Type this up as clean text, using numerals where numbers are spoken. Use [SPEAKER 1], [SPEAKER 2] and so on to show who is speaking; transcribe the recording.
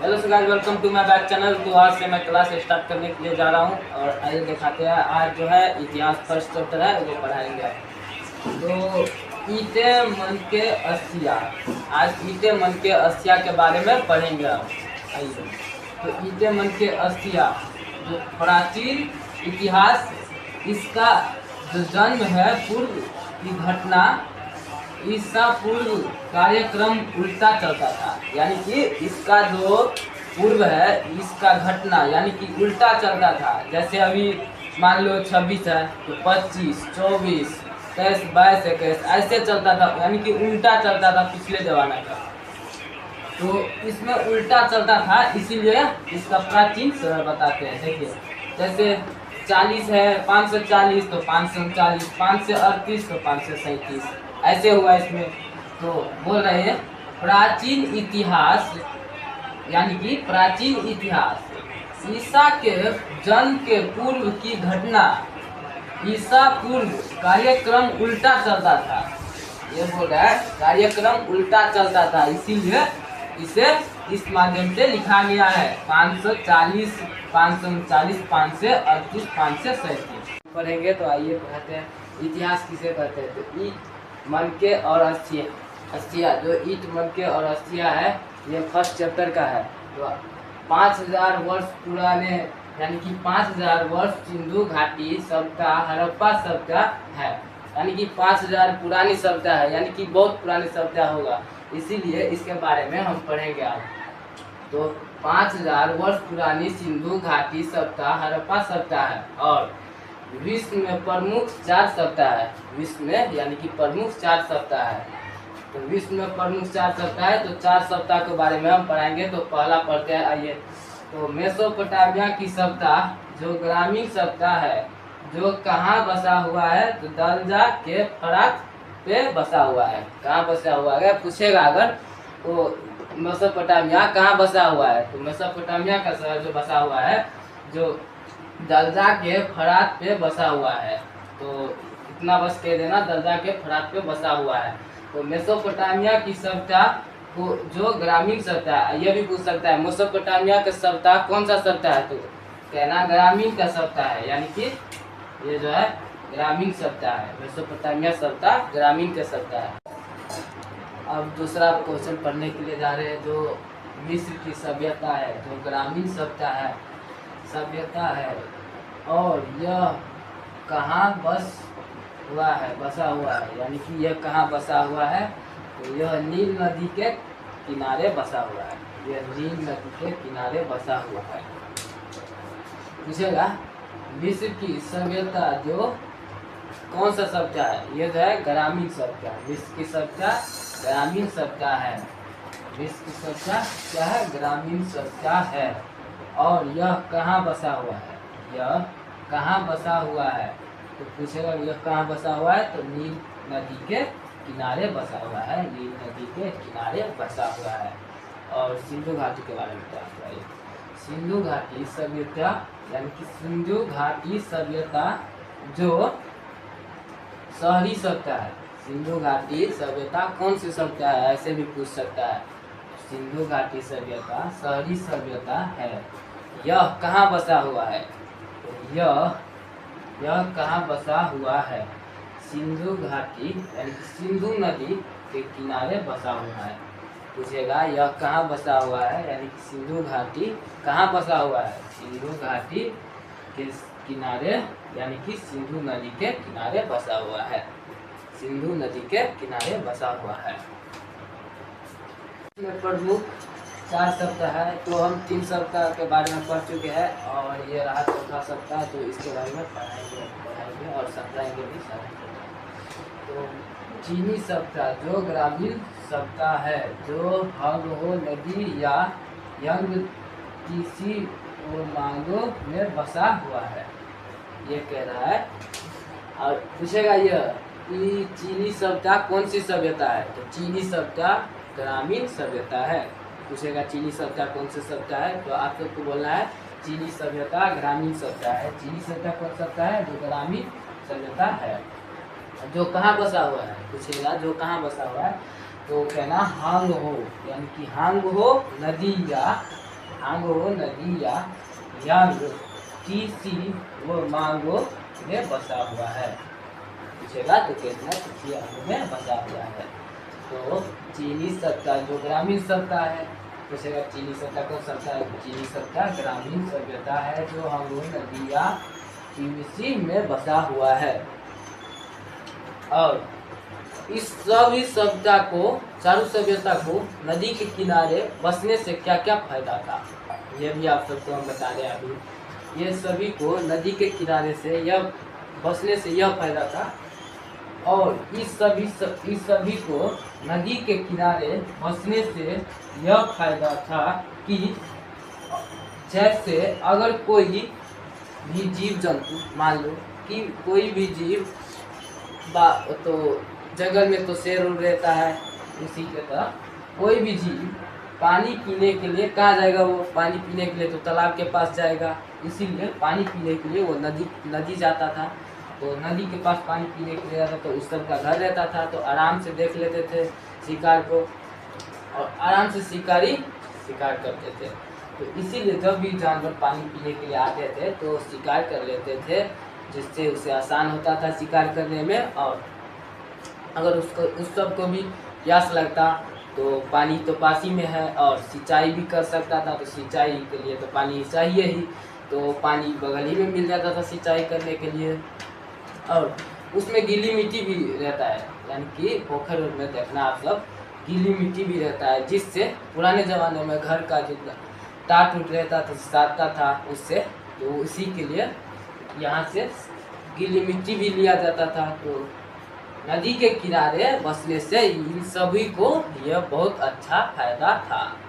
[SPEAKER 1] Hello so guys, welcome to my back channel. तो आज से मैं क्लास स्टार्ट करने के लिए जा रहा हूँ और आइए दिखाते हैं। आज जो है इतिहास फर्स्ट चैप्टर है वो पढ़ाएंगे। तो ईटे मन के अस्सिया, आज ईटे मन के अस्सिया के बारे में पढ़ेंगे हम। आइए, तो ईटे मन के अस्सिया जो प्राचीन इतिहास, इसका जो जन्म है, पूर्व की घटना, ईसा पूर्व कार्यक्रम उल्टा चलता था। यानी कि इसका जो पूर्व है, इसका घटना यानी कि उल्टा चलता था। जैसे अभी मान लो 26 है तो 25, 24, 23, 22, 21 ऐसे चलता था, यानी कि उल्टा चलता था पिछले जमाने का। तो इसमें उल्टा चलता था, इसीलिए इसका प्राचीन समय बताते हैं। देखिए, जैसे 40 है 540 तो 539, 538 तो 537 ऐसे हुआ इसमें। तो बोल रहे हैं प्राचीन इतिहास, यानी कि प्राचीन इतिहास ईसा के जन्म के पूर्व की घटना, ईसा पूर्व कार्यक्रम उल्टा चलता था। ये बोल रहा है कार्यक्रम उल्टा चलता था, इसीलिए इसे इस माध्यम से लिखा गया है। 540, 539, 538, 537 पढ़ेंगे। तो आइए पढ़ते हैं इतिहास किसे कहते हैं। तो ईट मन के और अस्सिया, जो ईट मन के और अस्सिया है, ये फर्स्ट चैप्टर का है। तो 5000 वर्ष पुराने, यानी कि 5000 वर्ष सिंधु घाटी सभ्यता, हड़प्पा सभ्यता है। यानी कि 5000 पुरानी सभ्यता है, यानी कि बहुत पुरानी सभ्यता होगा, इसीलिए इसके बारे में हम पढ़ेंगे आज। तो 5000 वर्ष पुरानी सिंधु घाटी सभ्यता, हड़प्पा सभ्यता है। और विश्व में प्रमुख 4 सभ्यता है। विश्व में यानी कि प्रमुख 4 सभ्यता है। तो विश्व में प्रमुख 4 सभ्यता है, तो 4 सभ्यता के बारे में हम पढ़ाएंगे। तो पहला पढ़ते हैं, आइए। तो मेसोपोटामिया की सभ्यता जो ग्रामीण सभ्यता है, जो कहाँ बसा हुआ है, तो दलजा के फरात पे बसा हुआ है। कहाँ बसा हुआ है पूछेगा अगर, तो मेसोपोटामिया कहाँ बसा हुआ है। तो मेसोपोटामिया का शहर जो बसा हुआ है, जो दलजा के फरात पे बसा हुआ है। तो इतना बस कह देना, दलजा के फरात पे बसा हुआ है। तो मेसोपोटामिया की सभ्यता को जो ग्रामीण सभ्यता, ये भी पूछ सकता है मेसोपोटामिया का सभ्यता कौन सा सभ्यता है, तो कहना ग्रामीण का सभ्यता है। यानी कि ये जो है ग्रामीण सभ्यता है, मेसोपोटामिया सभ्यता ग्रामीण का सभ्यता है। अब दूसरा क्वेश्चन पढ़ने के लिए जा रहे हैं। जो मिस्र की सभ्यता है, जो ग्रामीण सभ्यता है, और यह कहाँ बसा हुआ है, यानी कि यह कहाँ बसा हुआ है, तो यह नील नदी के किनारे बसा हुआ है। यह नील नदी के किनारे बसा हुआ है। पूछेगा मिस्र की सभ्यता जो कौन सा सभ्यता है, यह जो है ग्रामीण सभ्यता। मिस्र की सभ्यता ग्रामीण सभ्यता है। मिस्र की सभ्यता क्या है, ग्रामीण सभ्यता है। और यह कहाँ बसा हुआ है, यह कहाँ बसा हुआ है, तो पूछेगा यह कहाँ बसा हुआ है, तो नील नदी के किनारे बसा हुआ है। नील नदी के किनारे बसा हुआ है। और सिंधु घाटी के बारे में क्या है, सिंधु घाटी सभ्यता, यानी कि सिंधु घाटी सभ्यता जो शहरी सभ्यता है। सिंधु घाटी सभ्यता कौन सी सभ्यता है, ऐसे भी पूछ सकता है। सिंधु घाटी सभ्यता शहरी सभ्यता है। यह कहाँ बसा हुआ है, तो यह कहाँ बसा हुआ है, सिंधु घाटी यानी सिंधु नदी के किनारे बसा हुआ है। पूछेगा यह कहाँ बसा हुआ है, यानी कि सिंधु घाटी कहाँ बसा हुआ है, सिंधु घाटी के किनारे, यानी कि सिंधु नदी के किनारे बसा हुआ है। सिंधु नदी के किनारे बसा हुआ है। इसमें प्रमुख 4 सप्ताह है, तो हम 3 सप्ताह के बारे में पढ़ चुके हैं, और ये रहा चौथा सप्ताह, तो इसके बारे में पढ़ाएंगे और समझाएंगे भी सारे। तो चीनी सप्ताह जो ग्रामीण सप्ताह है, जो हंगहो नदी या यंग किसी मांगो में बसा हुआ है, ये कह रहा है। और पूछेगा यह कि चीनी सभ्यता कौन सी सभ्यता है, तो चीनी सभ्यता ग्रामीण सभ्यता है। पूछेगा चीनी सभ्यता कौन सी सभ्यता है, तो आप सबको बोलना है चीनी सभ्यता ग्रामीण सभ्यता है। चीनी सभ्यता कौन सभ्यता है, जो ग्रामीण सभ्यता है। जो कहाँ बसा हुआ है, पूछेगा जो कहाँ बसा हुआ है, तो कहना हांग हो, यानी कि हांग हो नदी या हांगो नदी या यांग टीसी व मांगो में बसा हुआ है। पूछेगा तो कहना टीसी यांग में बसा हुआ है। तो चीनी सभ्यता जो ग्रामीण सभ्यता है, पूछेगा चीनी सभ्यता कौन सभ्यता है? चीनी सभ्यता ग्रामीण सभ्यता है जो हांगो नदी या टीसी में बसा हुआ है। और इस सभी सभ्यता को, चारों सभ्यता को नदी के किनारे बसने से क्या क्या फायदा था, ये भी आप सबको हम बता रहे हैं अभी। ये सभी को नदी के किनारे से यह बसने से यह फायदा था। और इस सभी को नदी के किनारे बसने से यह फायदा था कि जैसे अगर कोई भी जीव जंतु, मान लो कि कोई भी जीव तो जंगल में तो शेर रहता है, इसी के तरह कोई भी जीव पानी पीने के लिए कहाँ जाएगा? वो पानी पीने के लिए तो तालाब के पास जाएगा। इसीलिए पानी पीने के लिए वो नदी जाता था। तो नदी के पास पानी पीने के लिए जाता, तो उस सबका घर रहता था, तो आराम से देख लेते थे शिकार को और आराम से शिकारी शिकार करते थे। तो इसीलिए जब भी जानवर पानी पीने के लिए आते थे तो शिकार कर लेते थे, जिससे उसे आसान होता था शिकार करने में। और अगर उस सबको भी प्यास लगता तो पानी तो पास ही में है और सिंचाई भी कर सकता था, तो सिंचाई के लिए तो पानी चाहिए ही, तो पानी बगल ही में मिल जाता था सिंचाई करने के लिए। और उसमें गीली मिट्टी भी रहता है, यानी कि पोखर में देखना आप सब, गीली मिट्टी भी रहता है, जिससे पुराने ज़माने में घर का जो टाट उट रहता था, साटता था उससे, तो इसी के लिए यहाँ से गीली मिट्टी भी लिया जाता था। तो नदी के किनारे बसने से इन सभी को यह बहुत अच्छा फायदा था।